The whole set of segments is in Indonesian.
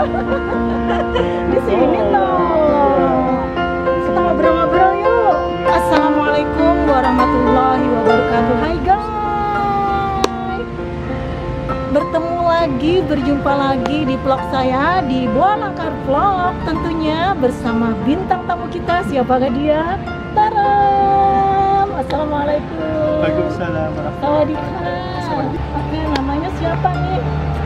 Di sini loh. Kita ngobrol-ngobrol yuk. Assalamualaikum warahmatullahi wabarakatuh. Hai guys. Bertemu lagi, berjumpa lagi di vlog saya di Boa Langkar Vlog. Tentunya bersama bintang tamu kita. Siapakah dia? Taram. Assalamualaikum. Waalaikumsalam warahmatullahi wabarakatuh. Oke, namanya siapa nih?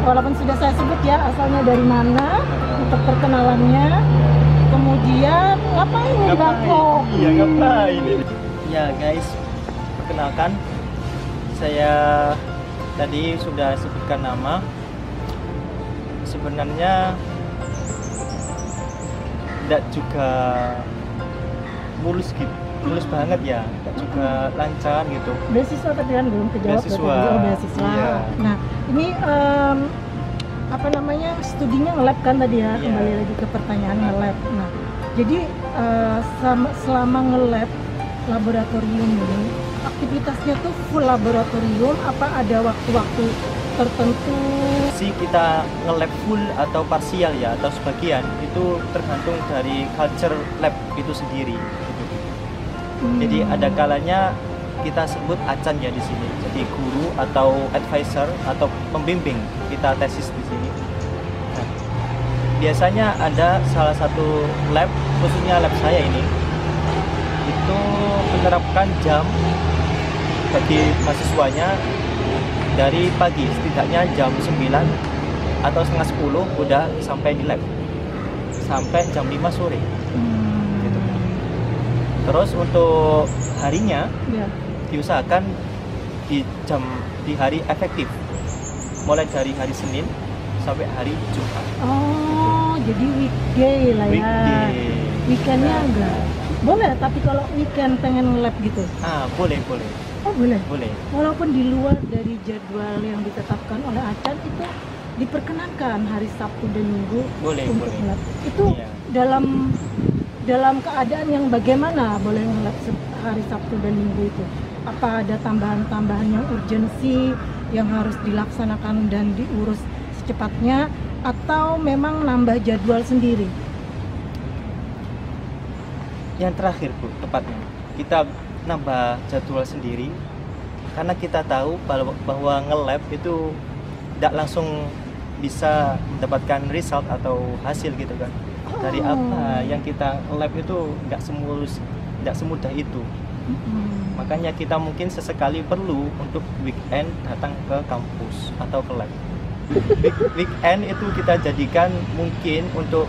Walaupun sudah saya sebut ya, asalnya dari mana, untuk perkenalannya. Kemudian ngapain nih Bangkok? Iya, ngapain? Ya guys, perkenalkan, saya tadi sudah sebutkan nama. Sebenarnya tidak juga mulus gitu, mulus banget ya, tidak juga lancar gitu. Beasiswa tadi kan belum kejawab. Beasiswa. Oh, beasiswa. Iya. Nah, ini apa namanya, studinya nge-lab kan tadi ya. Iya. Kembali lagi ke pertanyaan nge-lab. Nah, jadi selama nge-lab laboratorium ini, aktivitasnya tuh full laboratorium apa ada waktu-waktu tertentu? Si kita nge-lab full atau parsial ya, atau sebagian itu tergantung dari culture lab itu sendiri gitu. Jadi ada kalanya kita sebut acan ya di sini. Jadi guru atau advisor atau pembimbing kita tesis di sini. Nah, biasanya ada salah satu lab, khususnya lab saya ini, itu menerapkan jam bagi mahasiswanya dari pagi, setidaknya jam 9 atau setengah 10 udah sampai di lab sampai jam 5 sore. Gitu. Terus untuk harinya Ya. diusahakan di hari efektif, mulai dari hari Senin sampai hari Jumat. Oh, jadi weekday lah ya. Weekday. Weekendnya Nah. enggak? Boleh, tapi kalau weekend pengen lab gitu? Boleh. Oh boleh? Boleh. Walaupun di luar dari jadwal yang ditetapkan oleh Acan itu diperkenankan hari Sabtu dan Minggu Boleh, untuk boleh. nge-lab. Itu Iya. dalam keadaan yang bagaimana boleh nge-lab hari Sabtu dan Minggu itu? Apa ada tambahan-tambahan yang urgensi yang harus dilaksanakan dan diurus secepatnya, atau memang nambah jadwal sendiri? Yang terakhir Bu, tepatnya kita nambah jadwal sendiri karena kita tahu bahwa nge-lab itu tidak langsung bisa mendapatkan result atau hasil gitu kan. Dari apa yang kita lab itu nggak semudah itu. Makanya kita mungkin sesekali perlu untuk weekend datang ke kampus atau ke lab. Weekend itu kita jadikan mungkin untuk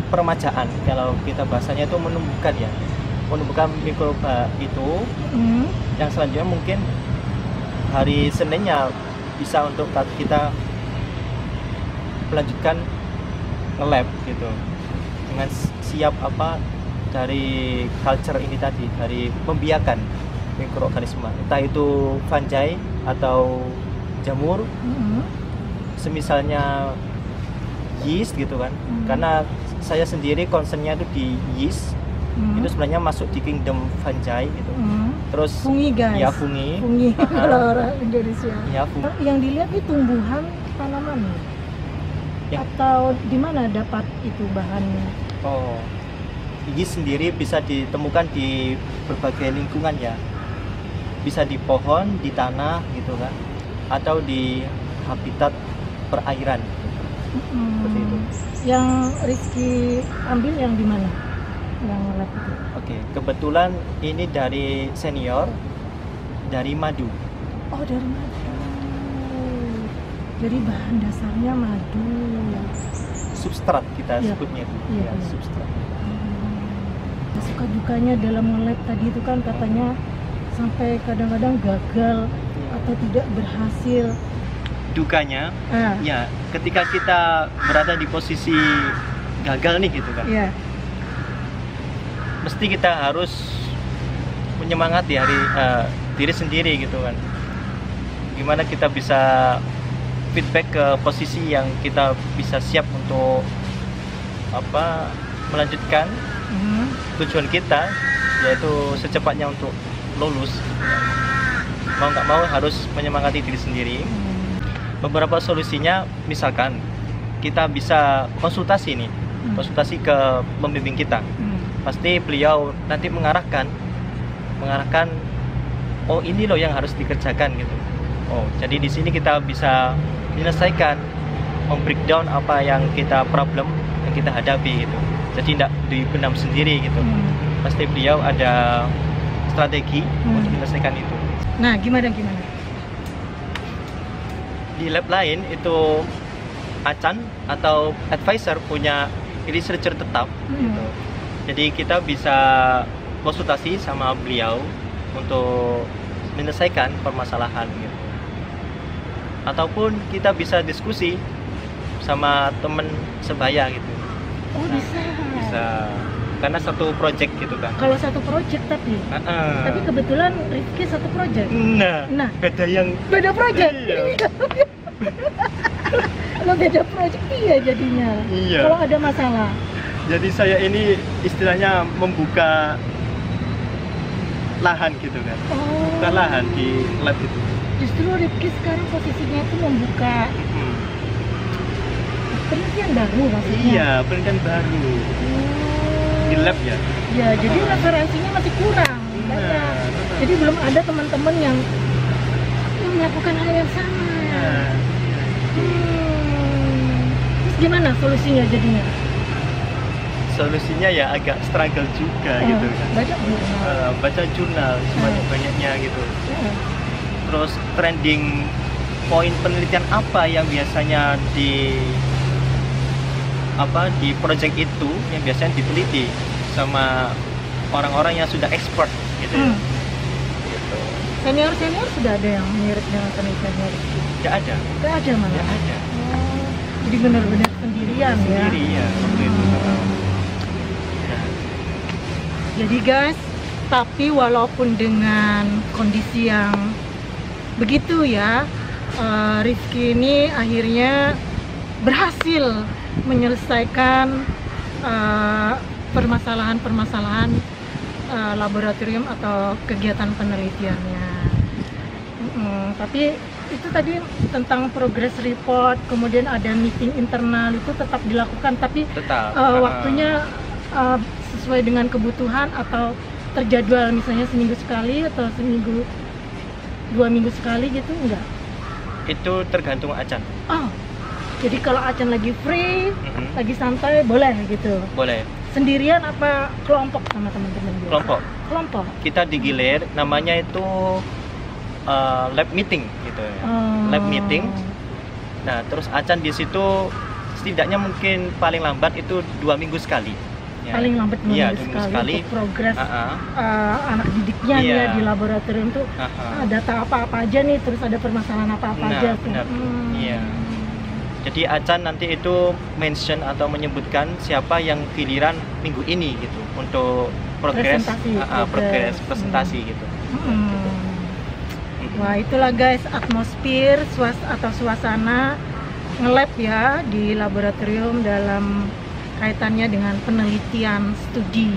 permajaan, kalau kita bahasanya itu menumbuhkan mikroba itu. Yang selanjutnya mungkin hari Seninnya bisa untuk kita melanjutkan nge-lab gitu, dengan siap dari culture ini tadi, dari membiarkan mikroorganisme, entah itu fungi atau jamur, semisalnya yeast gitu kan. Karena saya sendiri concernnya itu di yeast, itu sebenarnya masuk di kingdom fungi gitu. Terus Fungi guys. ya fungi. Kalau orang Indonesia. Ya fungi. Yang dilihat itu tumbuhan tanaman atau di mana dapat itu bahannya? Oh, yeast sendiri bisa ditemukan di berbagai lingkungan ya. Bisa di pohon, di tanah gitu kan, atau di habitat perairan. Seperti itu. Yang Rizky ambil yang di mana? Yang lab itu? Oke, kebetulan ini dari senior, dari madu. Oh, dari madu. Jadi bahan dasarnya madu. Substrat kita Iya. sebutnya itu. Iya, Ya, iya. substrat. Suka dukanya dalam nge-lab tadi itu kan katanya sampai kadang-kadang gagal atau tidak berhasil. Dukanya, Ah, ya ketika kita berada di posisi gagal nih gitu kan, iya. mesti kita harus menyemangati diri sendiri gitu kan. Gimana kita bisa feedback ke posisi yang kita bisa siap untuk melanjutkan tujuan kita, yaitu secepatnya untuk lulus. Mau nggak mau harus menyemangati diri sendiri. Beberapa solusinya, misalkan kita bisa konsultasi nih, konsultasi ke pembimbing kita. Pasti beliau nanti mengarahkan, oh ini loh yang harus dikerjakan gitu. Oh, jadi di sini kita bisa menyelesaikan, breakdown apa yang kita problem yang kita hadapi gitu. Jadi tidak dibenam sendiri gitu. Pasti beliau ada strategi untuk menyelesaikan itu. Nah, gimana? Di lab lain itu Acan atau advisor punya researcher tetap gitu. Jadi kita bisa konsultasi sama beliau untuk menyelesaikan permasalahan gitu. Ataupun kita bisa diskusi sama teman sebaya gitu. Oh, Bisa. Karena satu project gitu kan. Kalau satu project tapi kebetulan Rifki satu project. Nah, beda project. Iya. Kalau beda project iya jadinya. Iya. Kalau ada masalah. Jadi saya ini istilahnya membuka lahan gitu kan. Buka lahan di lab itu. Justru Rifki sekarang posisinya itu membuka penelitian baru maksudnya. Iya, penelitian baru. Di lab ya. Ya, jadi referensinya masih kurang. Jadi belum ada teman-teman yang melakukan hal yang sama. Terus gimana solusinya jadinya? Solusinya ya agak struggle juga gitu kan. Baca jurnal sebanyak-banyaknya gitu. Terus trending poin penelitian apa yang biasanya di project itu yang biasanya diteliti sama orang-orang yang sudah expert gitu ya. Gitu. Senior sudah ada yang mirip dengan penelitiannya? Nggak ada malah. Nggak ada. Jadi benar-benar sendirian ya? Sendiri ya. Jadi guys, tapi walaupun dengan kondisi yang begitu ya, Rifki ini akhirnya berhasil menyelesaikan permasalahan-permasalahan laboratorium atau kegiatan penelitiannya. Tapi itu tadi tentang progress report, kemudian ada meeting internal itu tetap dilakukan, tapi waktunya sesuai dengan kebutuhan atau terjadwal, misalnya seminggu sekali atau 2 minggu sekali gitu, enggak? Itu tergantung Acan. Oh, jadi kalau Acan lagi free, lagi santai, boleh gitu? Boleh. Sendirian apa kelompok sama teman-teman? Kelompok. Kita digilir, namanya itu lab meeting gitu ya. Lab meeting. Nah, terus Acan di situ setidaknya mungkin paling lambat itu 2 minggu sekali. Ya. Paling lambat 2 minggu sekali untuk progres anak didiknya ya di laboratorium tuh data apa-apa aja nih, terus ada permasalahan apa-apa aja tuh. Iya. Jadi Acan nanti itu mention atau menyebutkan siapa yang giliran minggu ini gitu untuk progres presentasi gitu. Wah, itulah guys atmosfer suasana nge-lab ya di laboratorium dalam kaitannya dengan penelitian studi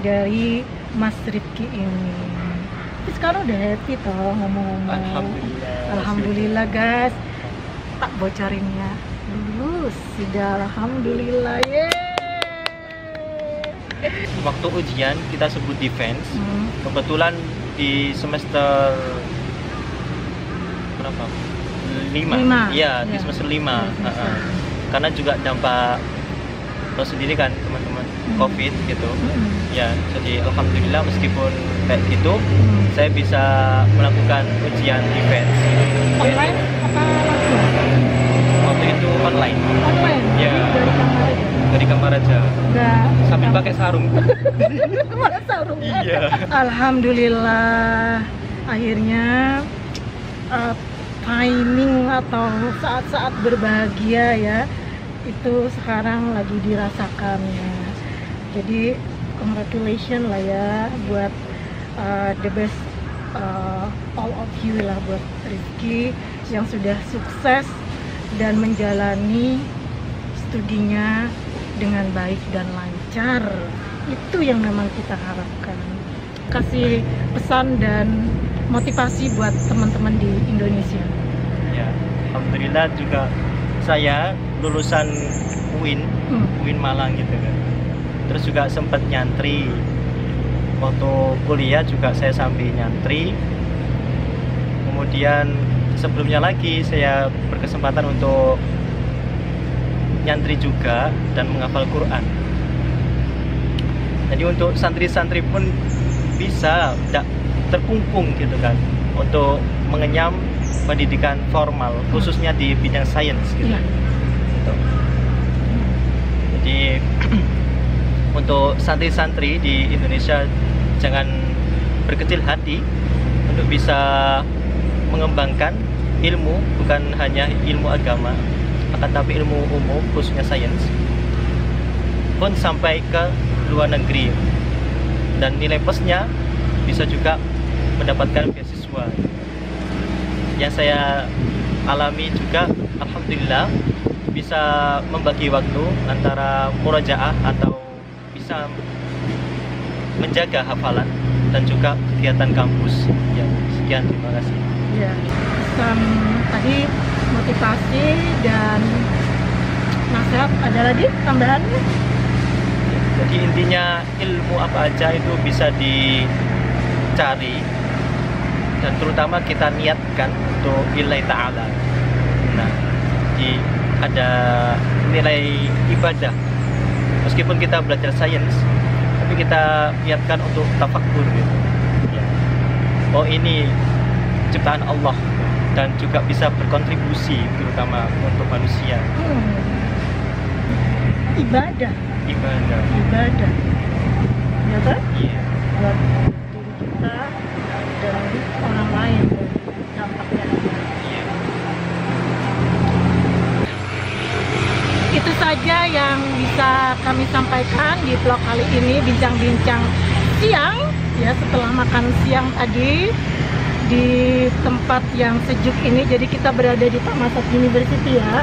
dari Mas Rifki ini. Tapi sekarang udah happy toh ngomong-ngomong. Alhamdulillah guys. Tak bocorin ya. Lulus sudah, alhamdulillah. Waktu ujian kita sebut defense. Kebetulan di semester berapa? 5. Iya, di semester 5. Karena juga dampak tahu sendiri kan teman-teman COVID gitu. Ya, jadi alhamdulillah meskipun kayak gitu saya bisa melakukan ujian defense. Online apa langsung? Waktu itu online. Ya. Dari kamar aja. Sambil pakai sarung. Malah sarung. Iya. Alhamdulillah akhirnya timing atau saat-saat berbahagia ya itu sekarang lagi dirasakan ya. Jadi congratulations lah ya buat the best all of you lah, buat Rifki yang sudah sukses dan menjalani studinya dengan baik dan lancar. Itu yang memang kita harapkan. Kasih pesan dan motivasi buat teman-teman di Indonesia. Ya, alhamdulillah juga saya lulusan UIN Malang gitu kan. Terus juga sempat nyantri. Waktu kuliah juga saya sambil nyantri. Kemudian sebelumnya lagi saya berkesempatan untuk nyantri juga dan menghafal Quran. Jadi untuk santri-santri pun bisa tidak terkungkung gitu kan untuk mengenyam pendidikan formal khususnya di bidang sains gitu. Gitu. Jadi untuk santri-santri di Indonesia jangan berkecil hati untuk bisa mengembangkan ilmu, bukan hanya ilmu agama, akan tapi ilmu umum khususnya sains pun sampai ke luar negeri, dan nilai plusnya bisa juga mendapatkan beasiswa. Yang saya alami juga, alhamdulillah bisa membagi waktu antara murajaah atau bisa menjaga hafalan dan juga kegiatan kampus. Ya, sekian, terima kasih. Ya, pesan tadi motivasi dan nasihat, ada lagi tambahannya? Jadi intinya ilmu apa aja itu bisa dicari, dan terutama kita niatkan untuk lillahi ta'ala. Nah, jadi ada nilai ibadah meskipun kita belajar sains, tapi kita niatkan untuk tafakkur gitu. Ya. Oh, ini ciptaan Allah dan juga bisa berkontribusi terutama untuk manusia. Ibadah, ya kan? Iya. Buat diri kita dan orang lain, dampaknya. Iya. Itu saja yang bisa kami sampaikan di vlog kali ini, bincang-bincang siang ya, setelah makan siang tadi di tempat yang sejuk ini. Jadi kita berada di Thammasat University ya.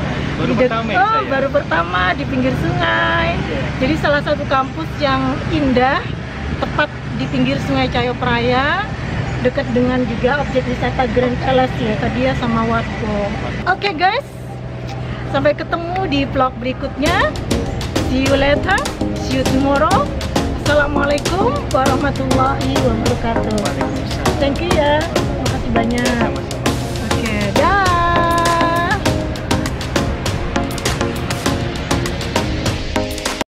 Baru pertama di pinggir sungai. Jadi salah satu kampus yang indah, tepat di pinggir Sungai Cayopraya, dekat dengan juga objek wisata Grand Palace ya tadi ya, sama Watco. Oke guys, sampai ketemu di vlog berikutnya. See you later, see you tomorrow. Assalamualaikum warahmatullahi wabarakatuh. Thank you ya, terima kasih banyak.